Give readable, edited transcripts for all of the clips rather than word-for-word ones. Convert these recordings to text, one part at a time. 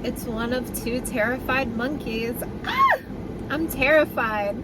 It's one of two terrified monkeys. Ah! I'm terrified.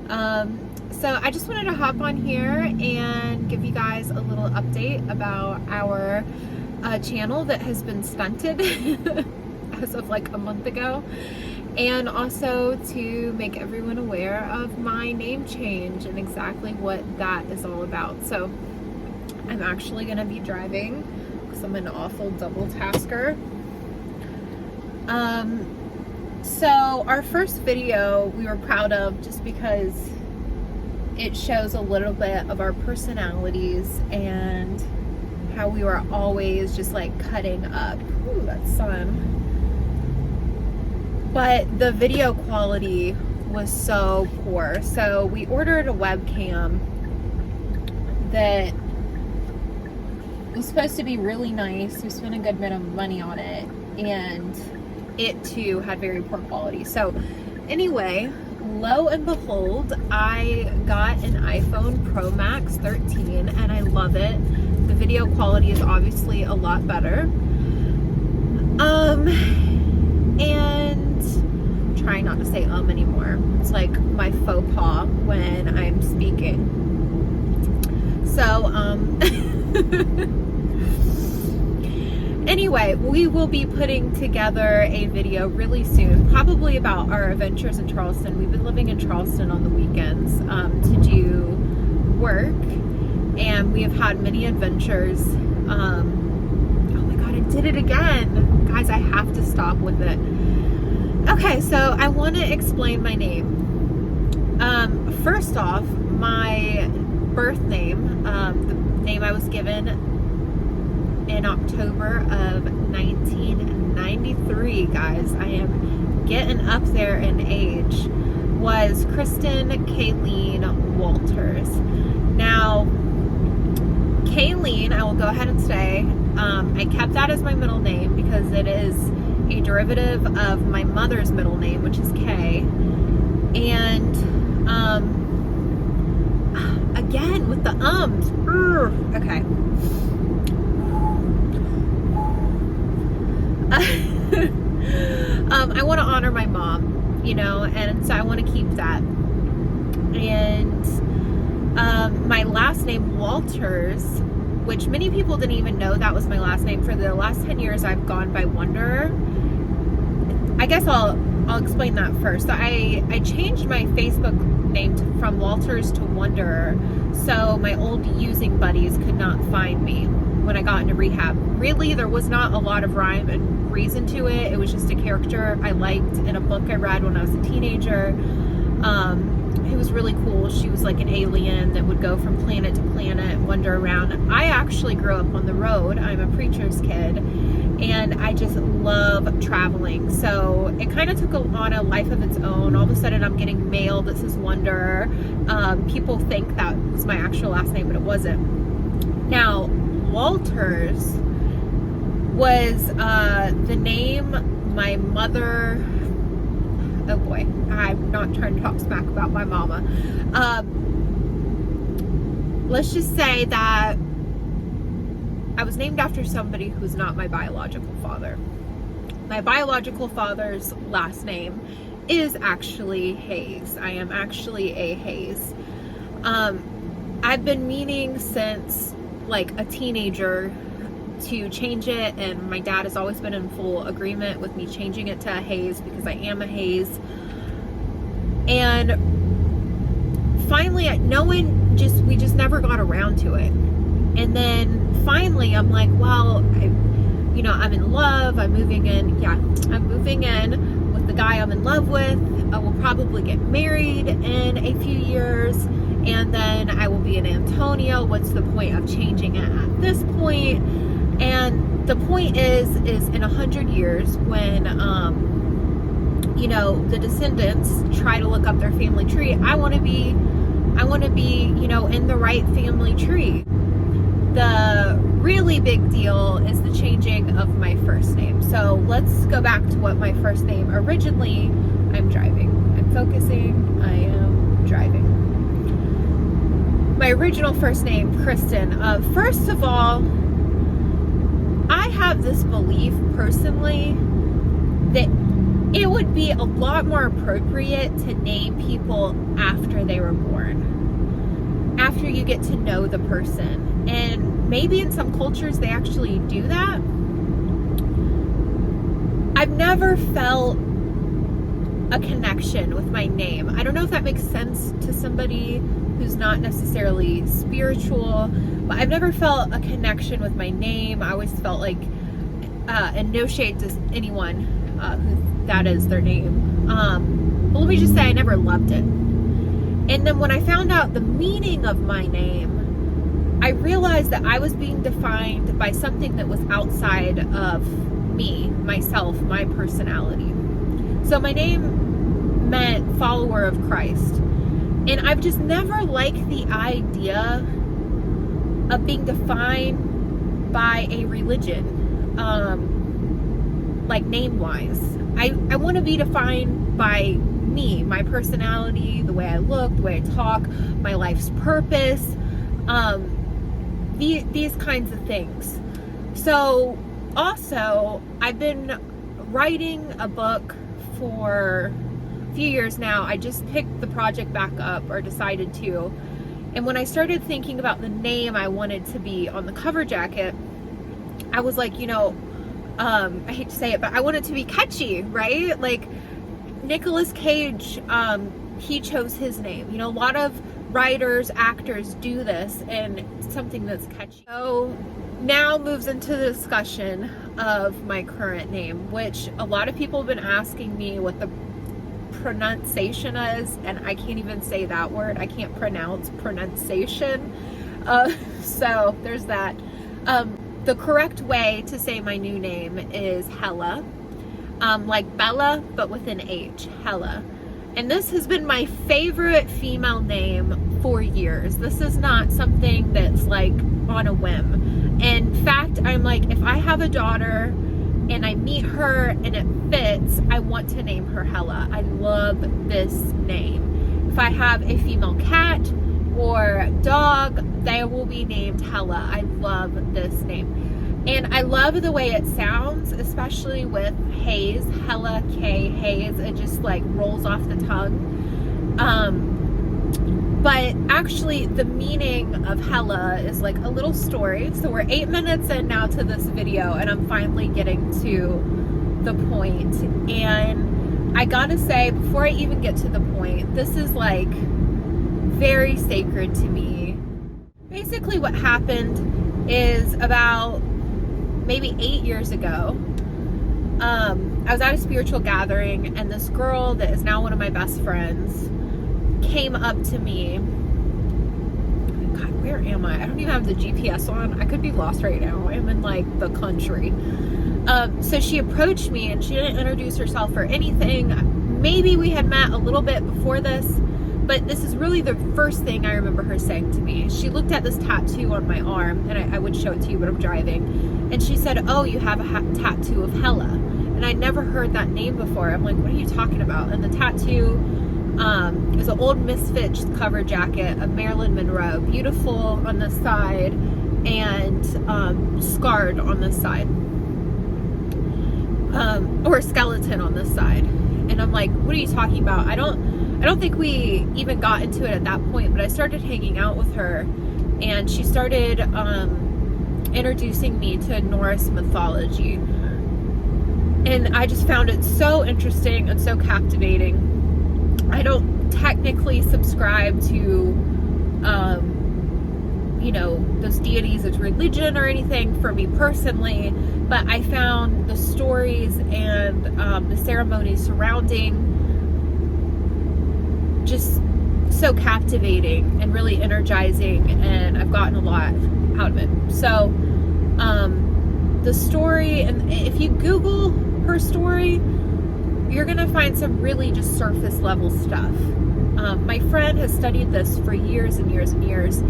So I just wanted to hop on here and give you guys a little update about our channel that has been stunted as of like a month ago, and also to make everyone aware of my name change and exactly what that is all about. So I'm actually going to be driving because I'm an awful double tasker. So our first video we were proud of just because it shows a little bit of our personalities and how we were always just like cutting up. Ooh, that sun. But the video quality was so poor. So we ordered a webcam that was supposed to be really nice. We spent a good bit of money on it, and it too had very poor quality. So anyway, lo and behold, I got an iPhone Pro Max 13 and I love it. The video quality is obviously a lot better. And I'm trying not to say anymore. It's like my faux pas when I'm speaking. So anyway, we will be putting together a video really soon, probably about our adventures in Charleston. We've been living in Charleston on the weekends to do work, and we have had many adventures. Oh my god, I did it again. Guys, I have to stop with it. Okay, so I want to explain my name. First off, my birth name, the name I was given in October of 1993, guys, I am getting up there in age, was Kristen Kayleen Walters. Now, Kayleen, I will go ahead and say, I kept that as my middle name because it is a derivative of my mother's middle name, which is Kay. And again with the ums. Okay. I want to honor my mom, you know, and so I want to keep that. And my last name, Walters, which many people didn't even know that was my last name. For the last 10 years, I've gone by Wanderer. I guess I'll explain that first. So I changed my Facebook name from Walters to Wanderer, so my old using buddies could not find me when I got into rehab. Really, there was not a lot of rhyme and reason to it. It was just a character I liked in a book I read when I was a teenager. It was really cool. She was like an alien that would go from planet to planet, wander around. I actually grew up on the road. I'm a preacher's kid, and I just love traveling. So it kind of took on a life of its own. All of a sudden, I'm getting mail that says Wanderer. People think that was my actual last name, but it wasn't. Now, Walters was the name my mother... Oh boy, I'm not trying to talk smack about my mama. Let's just say that I was named after somebody who's not my biological father. My biological father's last name is actually Hayes. I am actually a Hayes. I've been meaning since like a teenager to change it, and my dad has always been in full agreement with me changing it to a Hayes because I am a Hayes. And finally, we just never got around to it. And then finally I'm like, well, I'm in love, I'm moving in with the guy I'm in love with. I will probably get married in a few years, and then I will be in Antonio. What's the point of changing it at this point? And the point is in 100 years when, the descendants try to look up their family tree, I want to be, in the right family tree. The really big deal is the changing of my first name. So let's go back to what my first name originally. I'm driving. I'm focusing. I am driving. My original first name, Kristen. First of all, I have this belief personally that it would be a lot more appropriate to name people after they were born, after you get to know the person. And maybe in some cultures they actually do that. I've never felt a connection with my name. I don't know if that makes sense to somebody who's not necessarily spiritual, but I've never felt a connection with my name. I always felt like, and no shade to anyone who that is their name. But let me just say, I never loved it. And then when I found out the meaning of my name, I realized that I was being defined by something that was outside of me, myself, my personality. So my name meant follower of Christ. And I've just never liked the idea of being defined by a religion, like name-wise. I want to be defined by me, my personality, the way I look, the way I talk, my life's purpose, these kinds of things. So also, I've been writing a book for a few years now. I just picked the project back up, or decided to. And when I started thinking about the name I wanted to be on the cover jacket, I was like, I hate to say it, but I want it to be catchy, right? Like Nicolas Cage, he chose his name. A lot of writers, actors do this, and it's something that's catchy. So now moves into the discussion of my current name, which a lot of people have been asking me what the pronunciation is, and I can't even say that word. I can't pronounce pronunciation. So there's that. The correct way to say my new name is Hela, like Bella, but with an H, Hela. And this has been my favorite female name for years. This is not something that's like on a whim. In fact, I'm like, if I have a daughter and I meet her and it fits, I want to name her Hela. I love this name. If I have a female cat or dog, they will be named Hela. I love this name. And I love the way it sounds, especially with Hayes, Hela, K, Hayes. It just like rolls off the tongue. But actually the meaning of Hela is like a little story. So we're 8 minutes in now to this video, and I'm finally getting to the point. And I gotta say, before I even get to the point, this is like very sacred to me. Basically what happened is about maybe 8 years ago, I was at a spiritual gathering, and this girl that is now one of my best friends came up to me. God, where am I? I don't even have the GPS on. I could be lost right now. I'm in like the country. So she approached me, and she didn't introduce herself or anything. Maybe we had met a little bit before this, but this is really the first thing I remember her saying to me. She looked at this tattoo on my arm, and I would show it to you, but I'm driving. And she said, "Oh, you have a tattoo of Hela." And I'd never heard that name before. I'm like, what are you talking about? And the tattoo is an old Misfits cover jacket of Marilyn Monroe. Beautiful on the side, and scarred on the side. Or skeleton on the side. And I'm like, what are you talking about? I don't think we even got into it at that point, but I started hanging out with her, and she started introducing me to Norse mythology. And I just found it so interesting and so captivating. I don't technically subscribe to, those deities as religion or anything for me personally, but I found the stories and the ceremonies surrounding just so captivating and really energizing, and I've gotten a lot out of it. So the story, and if you Google her story, you're gonna find some really just surface level stuff. My friend has studied this for years and years and years,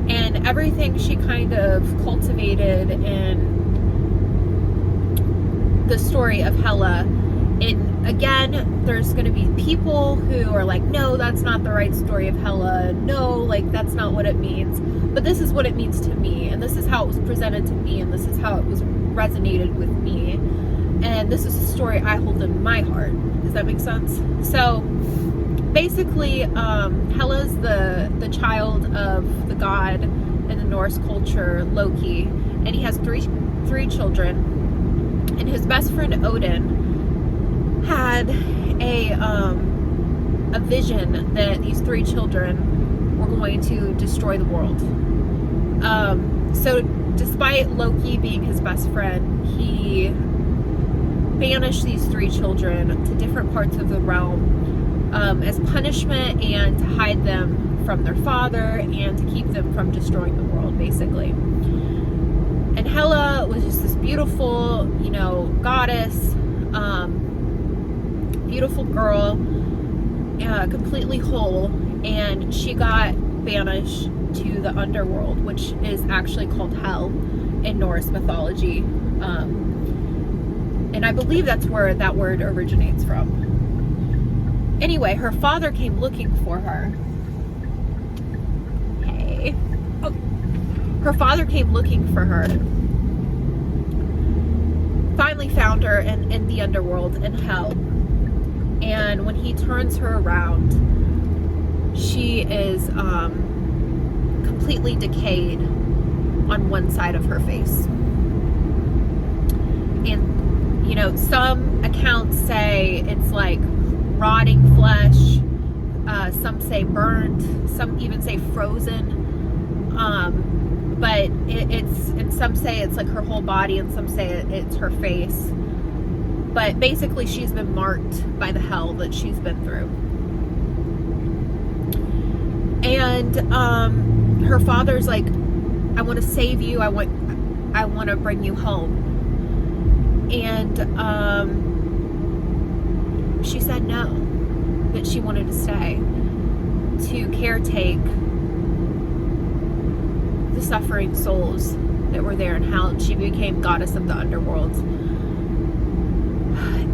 and everything she kind of cultivated in the story of Hela. And again, there's going to be people who are like, no, that's not the right story of Hela. No, like that's not what it means. But this is what it means to me, and this is how it was presented to me, and this is how it was resonated with me. And this is a story I hold in my heart. Does that make sense? So basically, Hela's the child of the god in the Norse culture, Loki, and he has three children. And his best friend Odin had a vision that these three children were going to destroy the world. So despite Loki being his best friend, he banished these three children to different parts of the realm as punishment and to hide them from their father and to keep them from destroying the world, basically. And Hela was just this beautiful, goddess, beautiful girl, completely whole, and she got banished to the underworld, which is actually called Hell in Norse mythology. And I believe that's where that word originates from. Anyway, her father came looking for her. Hey. Oh. Her father came looking for her. Finally found her in the underworld, in Hell. And when he turns her around, she is completely decayed on one side of her face. And some accounts say it's like rotting flesh, some say burnt, some even say frozen, but and some say it's like her whole body, and some say it's her face. But basically she's been marked by the hell that she's been through. And her father's like, I want to save you, I want to bring you home. And she said no, that she wanted to stay to caretake the suffering souls that were there in hell. And she became goddess of the underworld.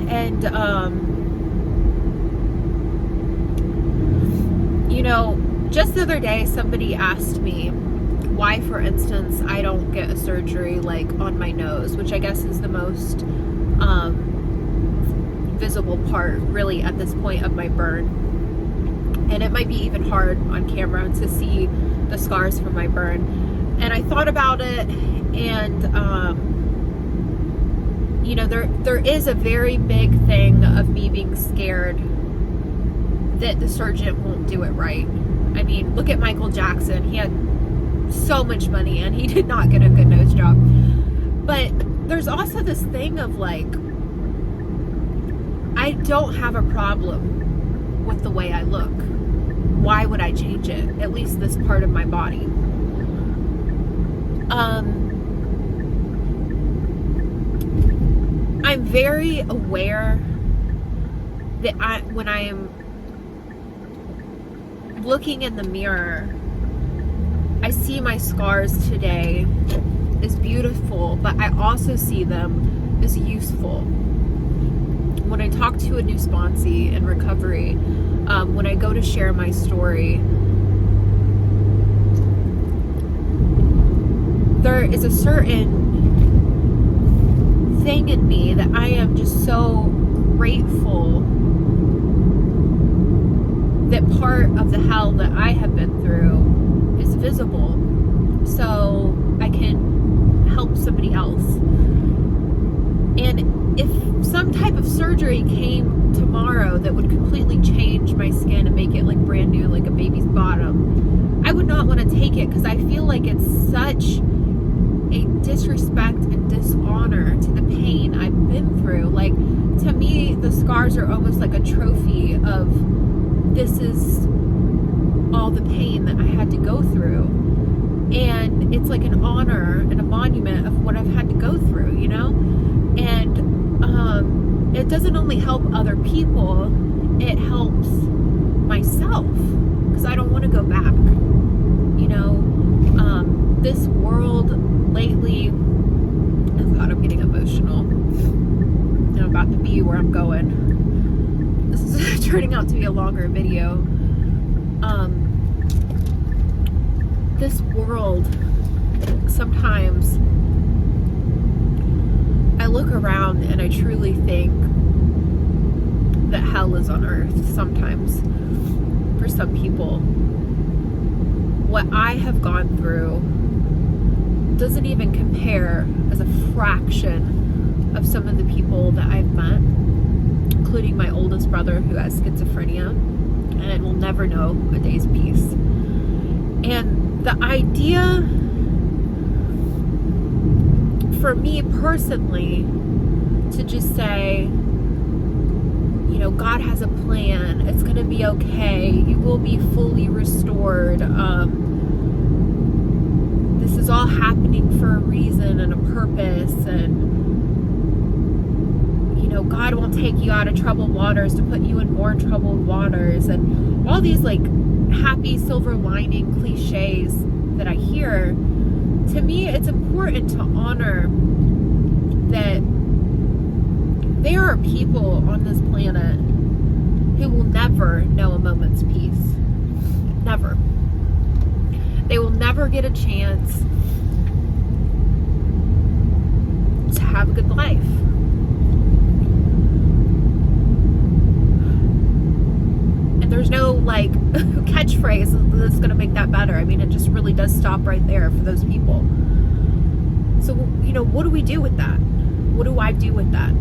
And just the other day somebody asked me why, for instance, I don't get a surgery like on my nose, which I guess is the most visible part really at this point of my burn. And it might be even hard on camera to see the scars from my burn. And I thought about it, and there is a very big thing of me being scared that the surgeon won't do it right. I mean, look at Michael Jackson. He had so much money and he did not get a good nose job. But there's also this thing of like, I don't have a problem with the way I look. Why would I change it? At least this part of my body. I'm very aware that when I am looking in the mirror, I see my scars today as beautiful, but I also see them as useful. When I talk to a new sponsee in recovery, when I go to share my story, there is a certain thing in me that I am just so grateful that part of the hell that I have been through is visible, so I can help somebody else. And if some type of surgery came tomorrow that would completely change my skin and make it like brand new, like a baby's bottom, I would not want to take it, because I feel like it's such a disrespect and dishonor to the pain I've been through. Like, to me, the scars are almost like a trophy of, this is all the pain that I had to go through. And it's like an honor and a monument of what I've had to go through, And it doesn't only help other people, it helps myself, because I don't want to go back. This world lately, oh God, I'm getting emotional. I'm about to be where I'm going. This is turning out to be a longer video. This world, sometimes I look around and I truly think that hell is on earth sometimes for some people. What I have gone through doesn't even compare as a fraction of some of the people that I've met, including my oldest brother who has schizophrenia and will never know a day's peace. And the idea for me personally to just say, you know, God has a plan, it's going to be okay, you will be fully restored, this is all happening for a reason and a purpose, and you know, God won't take you out of troubled waters to put you in more troubled waters, and all these like happy silver lining cliches that I hear. To me, it's important to honor that there are people on this planet who will never know a moment's peace. Never. They will never get a chance to have a good life. And there's no like catchphrase that's going to make that better. I mean, it just really does stop right there for those people. So, you know, what do we do with that? What do I do with that?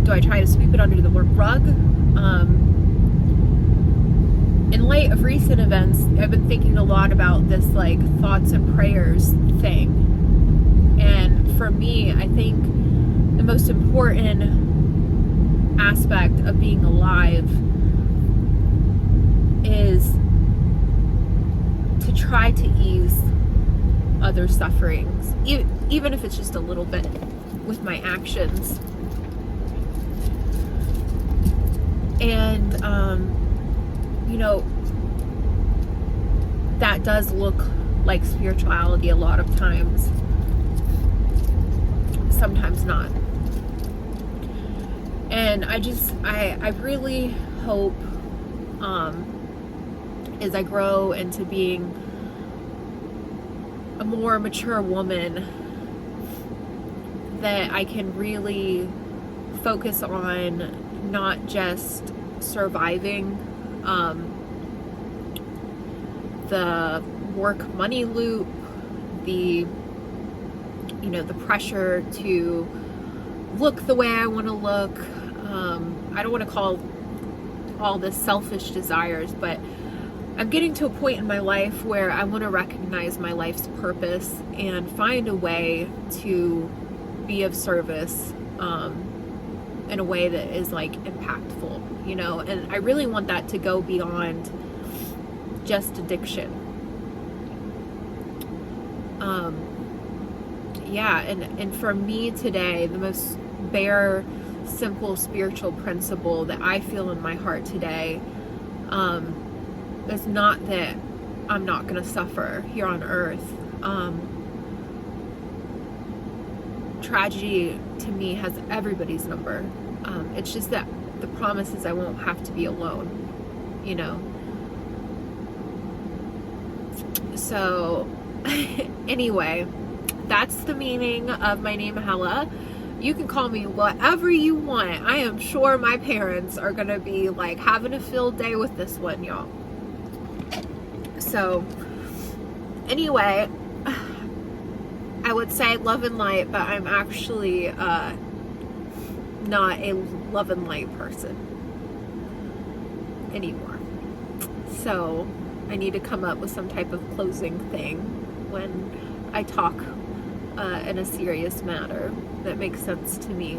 Do I try to sweep it under the rug? In light of recent events, I've been thinking a lot about this like thoughts and prayers thing. And for me, I think the most important aspect of being alive is to try to ease other sufferings, even if it's just a little bit, with my actions. And you know, that does look like spirituality a lot of times, sometimes not. And I really hope as I grow into being a more mature woman that I can really focus on not just surviving the work money loop, the pressure to look the way I want to look. I don't want to call all this selfish desires, but I'm getting to a point in my life where I want to recognize my life's purpose and find a way to be of service in a way that is like impactful, you know, and I really want that to go beyond just addiction. And for me today, the most bare, simple spiritual principle that I feel in my heart today is not that I'm not going to suffer here on earth. Tragedy to me has everybody's number. It's just that the promise is I won't have to be alone, you know. So anyway, that's the meaning of my name, Hela. You can call me whatever you want. I am sure my parents are gonna be like having a field day with this one, y'all. So anyway, I would say love and light, but I'm actually not a love and light person anymore. So I need to come up with some type of closing thing when I talk in a serious matter that makes sense to me.